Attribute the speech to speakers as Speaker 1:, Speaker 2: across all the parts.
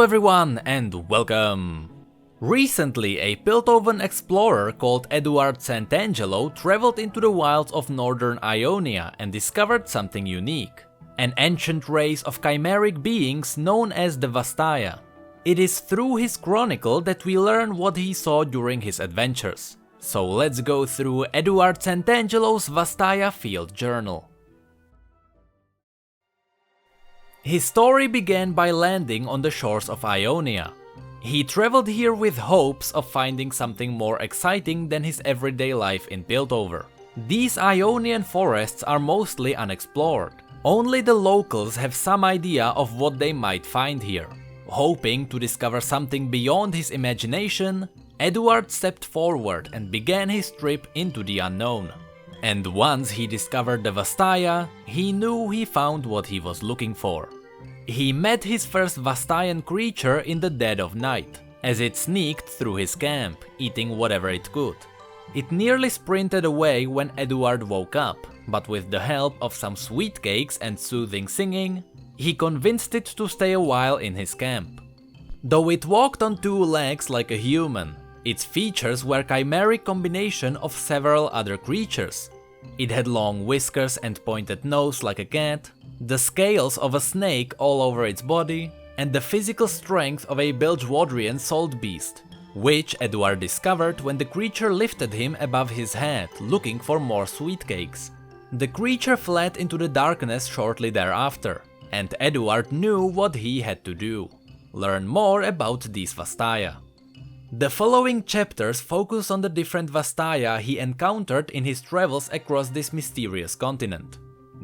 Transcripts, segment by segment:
Speaker 1: Hello everyone and welcome! Recently, a Piltover explorer called Eduard Santangelo traveled into the wilds of northern Ionia and discovered something unique. An ancient race of chimeric beings known as the Vastaya. It is through his chronicle that we learn what he saw during his adventures. So let's go through Eduard Santangelo's Vastaya field journal. His story began by landing on the shores of Ionia. He traveled here with hopes of finding something more exciting than his everyday life in Piltover. These Ionian forests are mostly unexplored. Only the locals have some idea of what they might find here. Hoping to discover something beyond his imagination, Eduard stepped forward and began his trip into the unknown. And once he discovered the Vastaya, he knew he found what he was looking for. He met his first Vastayan creature in the dead of night, as it sneaked through his camp, eating whatever it could. It nearly sprinted away when Eduard woke up, but with the help of some sweet cakes and soothing singing, he convinced it to stay a while in his camp. Though it walked on two legs like a human, its features were a chimeric combination of several other creatures. It had long whiskers and pointed nose like a cat, the scales of a snake all over its body, and the physical strength of a Belgewodrian salt beast, which Eduard discovered when the creature lifted him above his head, looking for more sweet cakes. The creature fled into the darkness shortly thereafter, and Eduard knew what he had to do: learn more about these Vastaya. The following chapters focus on the different Vastaya he encountered in his travels across this mysterious continent.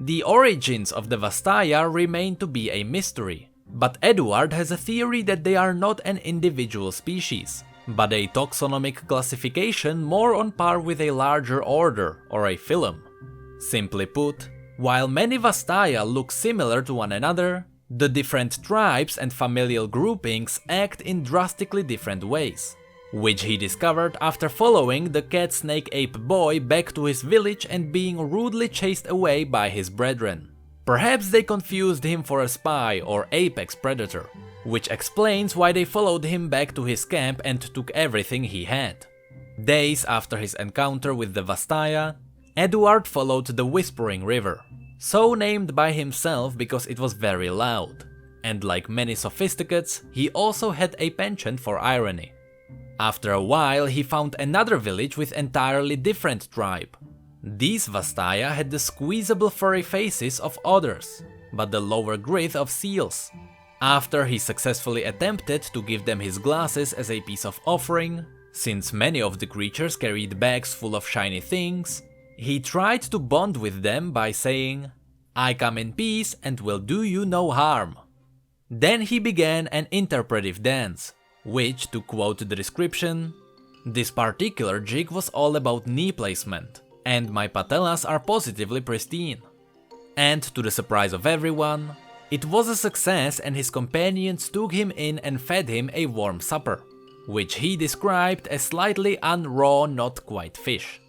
Speaker 1: The origins of the Vastaya remain to be a mystery, but Eduard has a theory that they are not an individual species, but a taxonomic classification more on par with a larger order or a phylum. Simply put, while many Vastaya look similar to one another, the different tribes and familial groupings act in drastically different ways, which he discovered after following the cat-snake-ape boy back to his village and being rudely chased away by his brethren. Perhaps they confused him for a spy or apex predator, which explains why they followed him back to his camp and took everything he had. Days after his encounter with the Vastaya, Eduard followed the Whispering River, so named by himself because it was very loud, and like many sophisticates, he also had a penchant for irony. After a while, he found another village with entirely different tribe. These Vastaya had the squeezable furry faces of otters, but the lower growth of seals. After he successfully attempted to give them his glasses as a piece of offering, since many of the creatures carried bags full of shiny things, he tried to bond with them by saying, "I come in peace and will do you no harm." Then he began an interpretive dance, which, to quote the description, "This particular jig was all about knee placement, and my patellas are positively pristine." And to the surprise of everyone, it was a success and his companions took him in and fed him a warm supper, which he described as slightly un-raw not quite fish.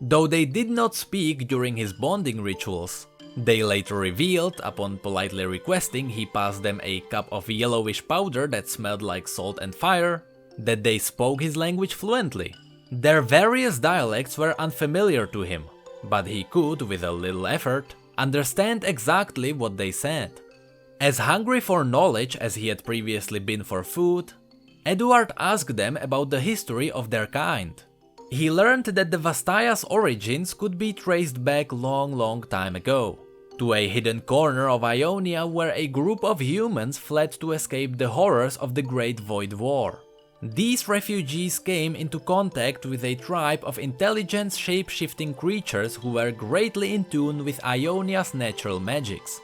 Speaker 1: Though they did not speak during his bonding rituals, they later revealed, upon politely requesting he pass them a cup of yellowish powder that smelled like salt and fire, that they spoke his language fluently. Their various dialects were unfamiliar to him, but he could, with a little effort, understand exactly what they said. As hungry for knowledge as he had previously been for food, Eduard asked them about the history of their kind. He learned that the Vastaya's origins could be traced back long time ago, to a hidden corner of Ionia where a group of humans fled to escape the horrors of the Great Void War. These refugees came into contact with a tribe of intelligent shape-shifting creatures who were greatly in tune with Ionia's natural magics.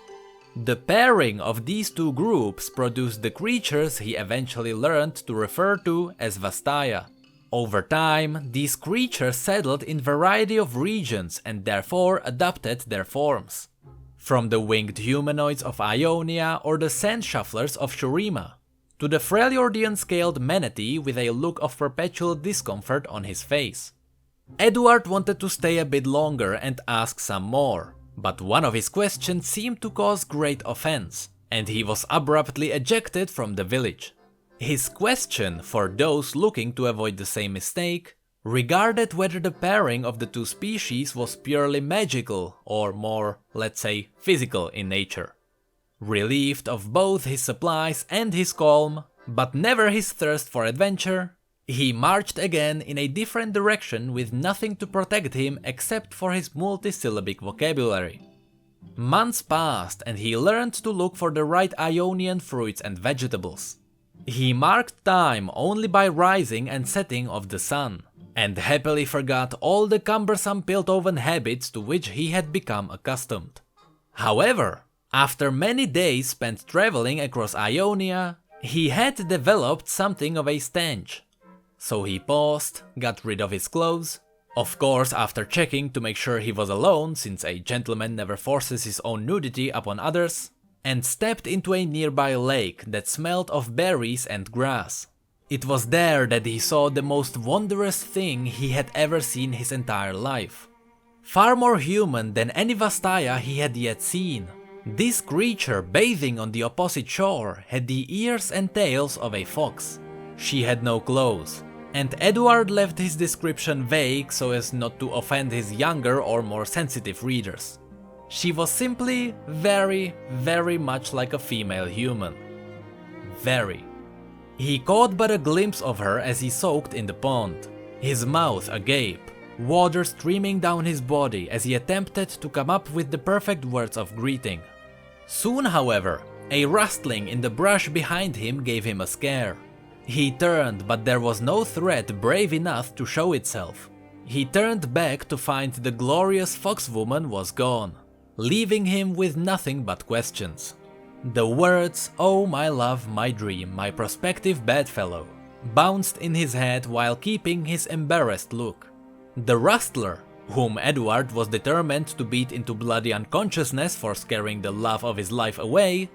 Speaker 1: The pairing of these two groups produced the creatures he eventually learned to refer to as Vastaya. Over time, these creatures settled in a variety of regions and therefore adapted their forms. From the winged humanoids of Ionia or the sand shufflers of Shurima, to the Freljordian-scaled manatee with a look of perpetual discomfort on his face. Eduard wanted to stay a bit longer and ask some more, but one of his questions seemed to cause great offense, and he was abruptly ejected from the village. His question, for those looking to avoid the same mistake, regarded whether the pairing of the two species was purely magical or more, let's say, physical in nature. Relieved of both his supplies and his calm, but never his thirst for adventure, he marched again in a different direction with nothing to protect him except for his multisyllabic vocabulary. Months passed and he learned to look for the right Ionian fruits and vegetables. He marked time only by rising and setting of the sun, and happily forgot all the cumbersome Piltovan habits to which he had become accustomed. However, after many days spent traveling across Ionia, he had developed something of a stench. So he paused, got rid of his clothes, of course after checking to make sure he was alone, since a gentleman never forces his own nudity upon others, and stepped into a nearby lake that smelled of berries and grass. It was there that he saw the most wondrous thing he had ever seen his entire life. Far more human than any Vastaya he had yet seen. This creature bathing on the opposite shore had the ears and tails of a fox. She had no clothes, and Edward left his description vague so as not to offend his younger or more sensitive readers. She was simply very, very much like a female human. Very. He caught but a glimpse of her as he soaked in the pond, his mouth agape, water streaming down his body as he attempted to come up with the perfect words of greeting. Soon, however, a rustling in the brush behind him gave him a scare. He turned, but there was no threat brave enough to show itself. He turned back to find the glorious foxwoman was gone, leaving him with nothing but questions. The words, "Oh my love, my dream, my prospective bedfellow," bounced in his head while keeping his embarrassed look. The rustler, whom Edward was determined to beat into bloody unconsciousness for scaring the love of his life away,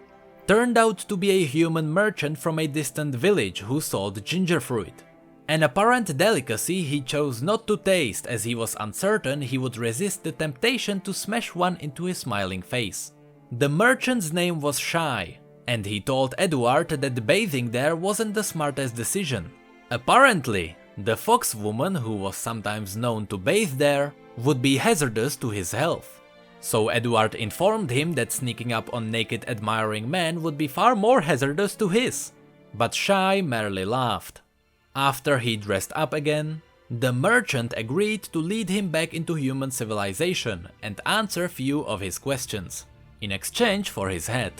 Speaker 1: turned out to be a human merchant from a distant village who sold ginger fruit. An apparent delicacy he chose not to taste as he was uncertain he would resist the temptation to smash one into his smiling face. The merchant's name was Shy, and he told Edward that bathing there wasn't the smartest decision. Apparently, the foxwoman, who was sometimes known to bathe there, would be hazardous to his health. So Edward informed him that sneaking up on naked admiring men would be far more hazardous to his. But Shy merely laughed. After he dressed up again, the merchant agreed to lead him back into human civilization and answer few of his questions, in exchange for his head.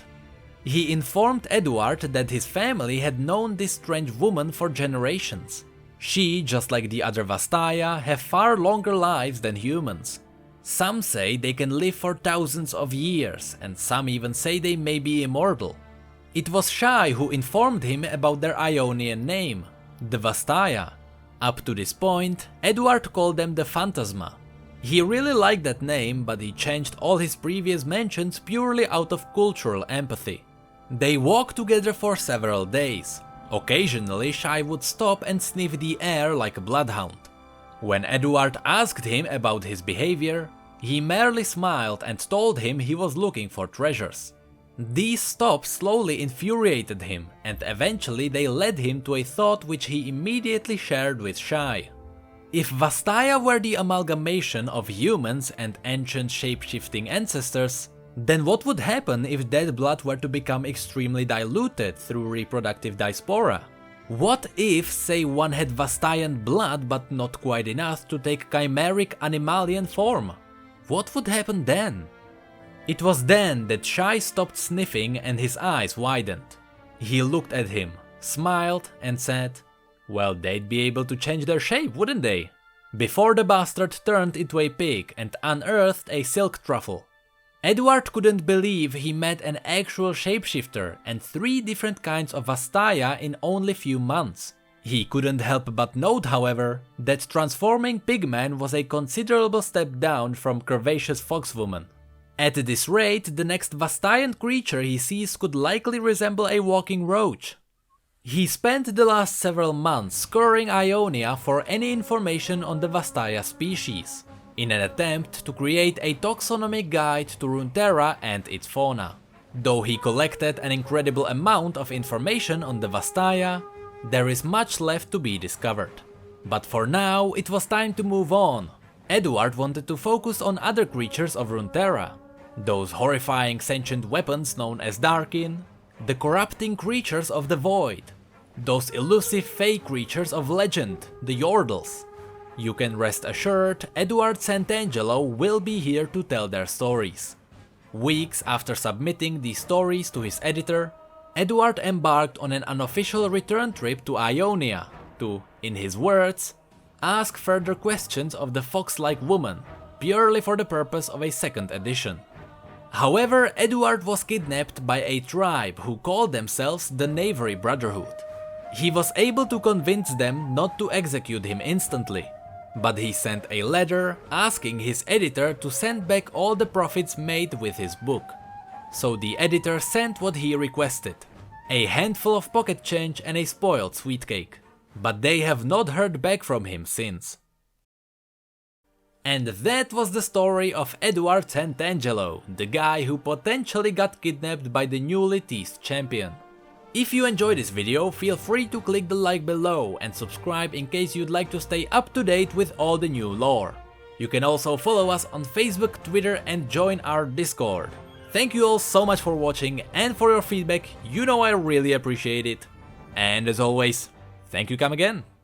Speaker 1: He informed Edward that his family had known this strange woman for generations. She, just like the other Vastaya, have far longer lives than humans. Some say they can live for thousands of years, and some even say they may be immortal. It was Shy who informed him about their Ionian name, the Vastaya. Up to this point, Edward called them the Phantasma. He really liked that name, but he changed all his previous mentions purely out of cultural empathy. They walked together for several days. Occasionally, Shy would stop and sniff the air like a bloodhound. When Edward asked him about his behavior, he merely smiled and told him he was looking for treasures. These stops slowly infuriated him, and eventually they led him to a thought which he immediately shared with Shy. If Vastaya were the amalgamation of humans and ancient shape-shifting ancestors, then what would happen if dead blood were to become extremely diluted through reproductive diaspora? What if, say, one had Vastayan blood but not quite enough to take chimeric animalian form? What would happen then? It was then that Shy stopped sniffing and his eyes widened. He looked at him, smiled and said, "Well, they'd be able to change their shape, wouldn't they?" Before the bastard turned into a pig and unearthed a silk truffle. Edward couldn't believe he met an actual shapeshifter and 3 different kinds of Vastaya in only few months. He couldn't help but note, however, that transforming pigman was a considerable step down from curvaceous foxwoman. At this rate, the next Vastayan creature he sees could likely resemble a walking roach. He spent the last several months scouring Ionia for any information on the Vastaya species, in an attempt to create a taxonomic guide to Runeterra and its fauna. Though he collected an incredible amount of information on the Vastaya, there is much left to be discovered. But for now, it was time to move on. Edward wanted to focus on other creatures of Runeterra. Those horrifying sentient weapons known as Darkin, the corrupting creatures of the Void, those elusive fey creatures of legend, the Yordles. You can rest assured Edward Santangelo will be here to tell their stories. Weeks after submitting these stories to his editor, Edward embarked on an unofficial return trip to Ionia to, in his words, ask further questions of the fox-like woman, purely for the purpose of a second edition. However, Edward was kidnapped by a tribe who called themselves the Knavery Brotherhood. He was able to convince them not to execute him instantly, but he sent a letter asking his editor to send back all the profits made with his book. So the editor sent what he requested, a handful of pocket change and a spoiled sweet cake. But they have not heard back from him since. And that was the story of Edward Santangelo, the guy who potentially got kidnapped by the newly teased champion. If you enjoyed this video, feel free to click the like below and subscribe in case you'd like to stay up to date with all the new lore. You can also follow us on Facebook, Twitter and join our Discord. Thank you all so much for watching and for your feedback, you know I really appreciate it. And as always, thank you, come again.